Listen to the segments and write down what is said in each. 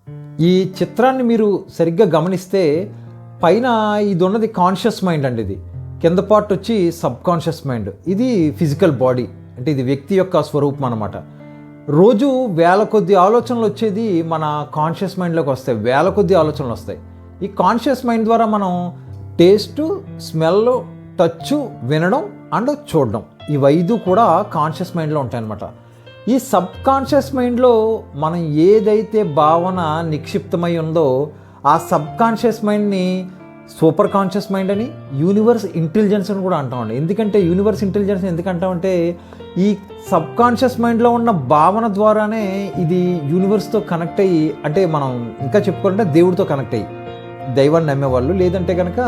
ఈ చిత్రాన్ని మీరు సరిగ్గా గమనిస్తే పైన ఇది ఉన్నది కాన్షియస్ మైండ్ అండి. ఇది కింద పార్ట్ వచ్చి సబ్ కాన్షియస్ మైండ్. ఇది ఫిజికల్ బాడీ, అంటే ఇది వ్యక్తి యొక్క స్వరూపం అన్నమాట. రోజు వేల కొద్ది ఆలోచనలు వచ్చేది మన కాన్షియస్ మైండ్లోకి వస్తాయి. వేల కొద్ది ఆలోచనలు వస్తాయి. ఈ కాన్షియస్ మైండ్ ద్వారా మనం టేస్ట్, స్మెల్, టచ్, వినడం అండ్ చూడడం, ఇవి 5 కూడా కాన్షియస్ మైండ్లో ఉంటాయన్నమాట. ఈ సబ్ కాన్షియస్ మైండ్లో మనం ఏదైతే భావన నిక్షిప్తమై ఉందో ఆ సబ్ కాన్షియస్ మైండ్ని సూపర్ కాన్షియస్ మైండ్ అని, యూనివర్స్ ఇంటెలిజెన్స్ అని కూడా అంటామండి. ఎందుకంటే యూనివర్స్ ఇంటెలిజెన్స్ ఎందుకు అంటామంటే ఈ సబ్ కాన్షియస్ మైండ్లో ఉన్న భావన ద్వారానే ఇది యూనివర్స్తో కనెక్ట్ అయ్యి, అంటే మనం ఇంకా చెప్పుకోవాలంటే దేవుడితో కనెక్ట్ అయ్యి, దైవాన్ని నమ్మేవాళ్ళు, లేదంటే కనుక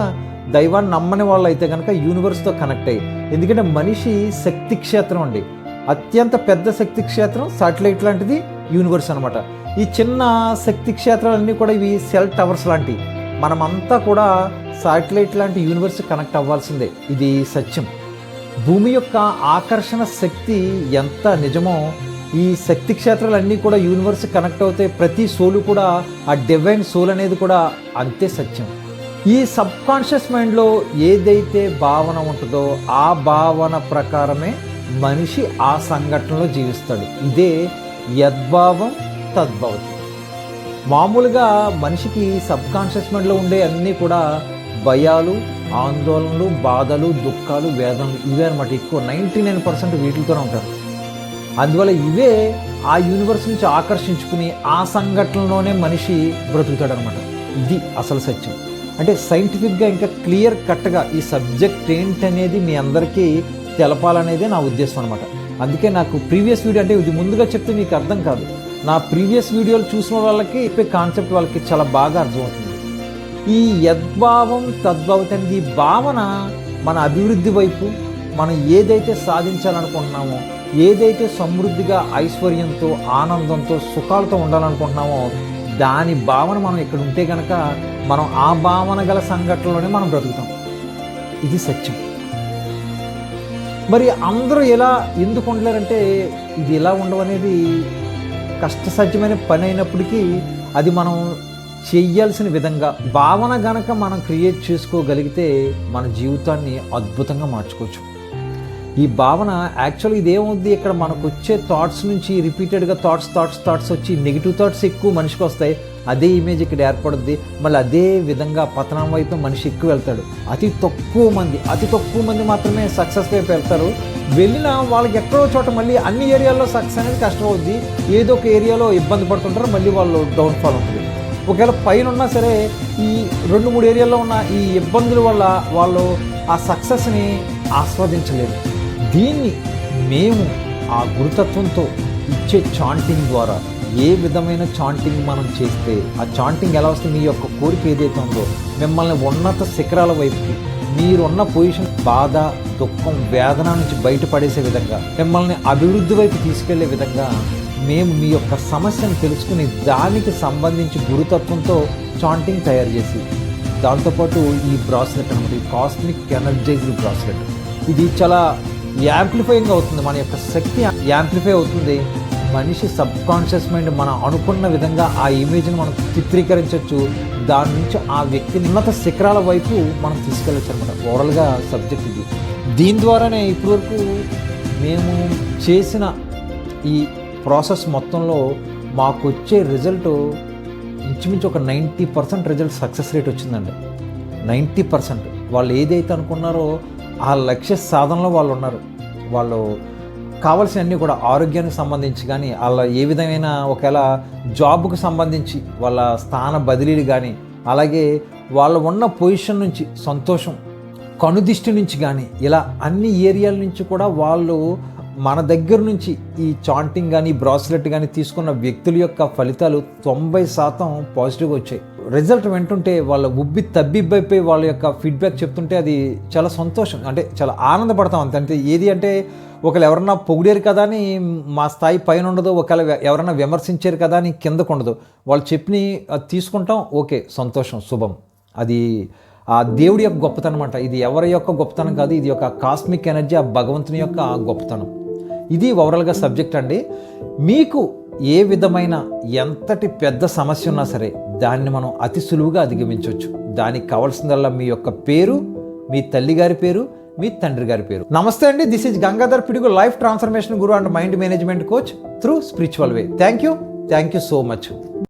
దైవాన్ని నమ్మని వాళ్ళు అయితే కనుక యూనివర్స్తో కనెక్ట్ అయ్యి. ఎందుకంటే మనిషి శక్తి క్షేత్రం అండి. అత్యంత పెద్ద శక్తి క్షేత్రం శాటిలైట్ లాంటిది యూనివర్స్ అనమాట. ఈ చిన్న శక్తి క్షేత్రాలన్నీ కూడా ఇవి సెల్ టవర్స్ లాంటివి. మనమంతా కూడా శాటిలైట్ లాంటి యూనివర్స్ కనెక్ట్ అవ్వాల్సిందే. ఇది సత్యం. భూమి యొక్క ఆకర్షణ శక్తి ఎంత నిజమో ఈ శక్తి క్షేత్రాలన్నీ కూడా యూనివర్స్ కనెక్ట్ అవుతాయి. ప్రతి సోలు కూడా ఆ డివైన్ సోల్ అనేది కూడా అంతే సత్యం. ఈ సబ్ కాన్షియస్ మైండ్లో ఏదైతే భావన ఉంటుందో ఆ భావన ప్రకారమే మనిషి ఆ సంఘటనలో జీవిస్తాడు. ఇదే యద్భావం తద్భవతి. మామూలుగా మనిషికి సబ్ కాన్షియస్ మైండ్లో ఉండే అన్నీ కూడా భయాలు, ఆందోళనలు, బాధలు, దుఃఖాలు, వేదనలు, ఇవే అనమాట. ఎక్కువ 99% వీటితోనే ఉంటారు. అందువల్ల ఇవే ఆ యూనివర్స్ నుంచి ఆకర్షించుకుని ఆ సంఘటనలోనే మనిషి బ్రతుకుతాడనమాట. ఇది అసలు సత్యం. అంటే సైంటిఫిక్గా ఇంకా క్లియర్ కట్గా ఈ సబ్జెక్ట్ ఏంటనేది మీ అందరికీ తెలపాలనేదే నా ఉద్దేశం అనమాట. అందుకే నాకు ప్రీవియస్ వీడియో, అంటే ఇది ముందుగా చెప్తే మీకు అర్థం కాదు, నా ప్రీవియస్ వీడియోలు చూసిన వాళ్ళకి కాన్సెప్ట్ వాళ్ళకి చాలా బాగా అర్థమవుతుంది. ఈ యద్భావం తద్భవతి అనేది ఈ భావన మన అభివృద్ధి వైపు, మనం ఏదైతే సాధించాలనుకుంటున్నామో, ఏదైతే సమృద్ధిగా ఐశ్వర్యంతో, ఆనందంతో, సుఖాలతో ఉండాలనుకుంటున్నామో దాని భావన మనం ఇక్కడ ఉంటే కనుక మనం ఆ భావన గల సంఘటనలోనే మనం బ్రతుకుతాం. ఇది సత్యం. మరి అందరూ ఎలా ఎందుకు ఉండలేరంటే ఇది ఎలా ఉండవనేది కష్టసాధ్యమైన పని అయినప్పటికీ అది మనం చెయ్యాల్సిన విధంగా భావన గనక మనం క్రియేట్ చేసుకోగలిగితే మన జీవితాన్ని అద్భుతంగా మార్చుకోవచ్చు. ఈ భావన యాక్చువల్గా ఇదేమవుద్ది, ఇక్కడ మనకు వచ్చే థాట్స్ నుంచి రిపీటెడ్గా థాట్స్ వచ్చి నెగిటివ్ థాట్స్ ఎక్కువ మనిషికి వస్తాయి. అదే ఇమేజ్ ఇక్కడ ఏర్పడుద్ది. మళ్ళీ అదే విధంగా పతనం వైపు మనిషి ఎక్కువ వెళ్తాడు. అతి తక్కువ మంది మాత్రమే సక్సెస్ వైపు వెళ్తారు. వెళ్ళిన వాళ్ళకి ఎక్కడో చోట మళ్ళీ అన్ని ఏరియాల్లో సక్సెస్ అనేది కష్టం అవుద్ది. ఏదో ఒక ఏరియాలో ఇబ్బంది పడుతుంటారు, మళ్ళీ వాళ్ళు డౌన్ఫాల్ ఉంటుంది. ఒకవేళ పైన ఉన్నా సరే ఈ 2-3 ఏరియాల్లో ఉన్న ఈ ఇబ్బందుల వల్ల వాళ్ళు ఆ సక్సెస్ని ఆస్వాదించలేరు. దీన్ని మేము ఆ గురుతత్వంతో ఇచ్చే చాంటింగ్ ద్వారా, ఏ విధమైన చాంటింగ్ మనం చేస్తే ఆ చాంటింగ్ ఎలా వస్తే మీ యొక్క కోరిక ఏదైతే ఉందో మిమ్మల్ని ఉన్నత శిఖరాల వైపుకి, మీరున్న పొజిషన్, బాధ, దుఃఖం, వేదన నుంచి బయటపడేసే విధంగా, మిమ్మల్ని అభివృద్ధి వైపు తీసుకెళ్లే విధంగా మేము మీ యొక్క సమస్యను తెలుసుకుని దానికి సంబంధించి గురుతత్వంతో చాంటింగ్ తయారు చేసి, దాంతోపాటు ఈ బ్రాస్లెట్ అనమాట, ఈ కాస్మిక్ ఎనర్జైజ్డ్ బ్రాస్లెట్, ఇది చాలా యాంప్లిఫైయింగ్ అవుతుంది. మన యొక్క శక్తి యాంప్లిఫై అవుతుంది. మనిషి సబ్ కాన్షియస్ మైండ్ మనం అనుకున్న విధంగా ఆ ఇమేజ్ని మనం చిత్రీకరించవచ్చు. దాని నుంచి ఆ వ్యక్తిని ఉన్నత శిఖరాల వైపు మనం తీసుకెళ్ళచ్చు అనమాట. ఓవరాల్గా సబ్జెక్ట్ ఇది. దీని ద్వారానే ఇప్పటివరకు మేము చేసిన ఈ ప్రాసెస్ మొత్తంలో మాకు వచ్చే రిజల్ట్ ఇంచుమించు ఒక 90% రిజల్ట్ సక్సెస్ రేట్ వచ్చిందండి. 90% వాళ్ళు ఏదైతే అనుకున్నారో ఆ లక్ష్య సాధనలో వాళ్ళు ఉన్నారు. వాళ్ళు కావాల్సినవన్నీ కూడా ఆరోగ్యానికి సంబంధించి కానీ, వాళ్ళ ఏ విధమైన ఒకవేళ జాబ్కు సంబంధించి వాళ్ళ స్థాన బదిలీలు కానీ, అలాగే వాళ్ళు ఉన్న పొజిషన్ నుంచి సంతోషం, కనుదిష్టి నుంచి కానీ, ఇలా అన్ని ఏరియాల నుంచి కూడా వాళ్ళు మన దగ్గర నుంచి ఈ చాంటింగ్ కానీ, బ్రాస్లెట్ కానీ తీసుకున్న వ్యక్తుల యొక్క ఫలితాలు 90% పాజిటివ్గా వచ్చాయి. రిజల్ట్ వింటుంటే వాళ్ళ తబ్బిబ్బైపోయి వాళ్ళ యొక్క ఫీడ్బ్యాక్ చెప్తుంటే అది చాలా సంతోషం, అంటే చాలా ఆనందపడతాం. అంతే. ఏది అంటే ఒకవేళ ఎవరన్నా పొగిడారు కదా అని మా స్థాయి పైన ఉండదు, ఒకవేళ ఎవరన్నా విమర్శించారు కదా అని కిందకు ఉండదు. వాళ్ళు చెప్పి తీసుకుంటాం, ఓకే, సంతోషం, శుభం. అది ఆ దేవుడి యొక్క గొప్పతనం అనమాట. ఇది ఎవరి యొక్క గొప్పతనం కాదు, ఇది ఒక కాస్మిక్ ఎనర్జీ, ఆ భగవంతుని యొక్క గొప్పతనం. ఇది ఓవరాల్గా సబ్జెక్ట్ అండి. మీకు ఏ విధమైన ఎంతటి పెద్ద సమస్య ఉన్నా సరే దాన్ని మనం అతి సులువుగా అధిగమించవచ్చు. దానికి కావాల్సిందల్లా మీ యొక్క పేరు, మీ తల్లిగారి పేరు, మీ తండ్రి గారి పేరు. నమస్తే అండి, దిస్ ఈజ్ గంగాధర్ పిడుగు, life transformation Guru and mind management coach through spiritual way. Thank you so much.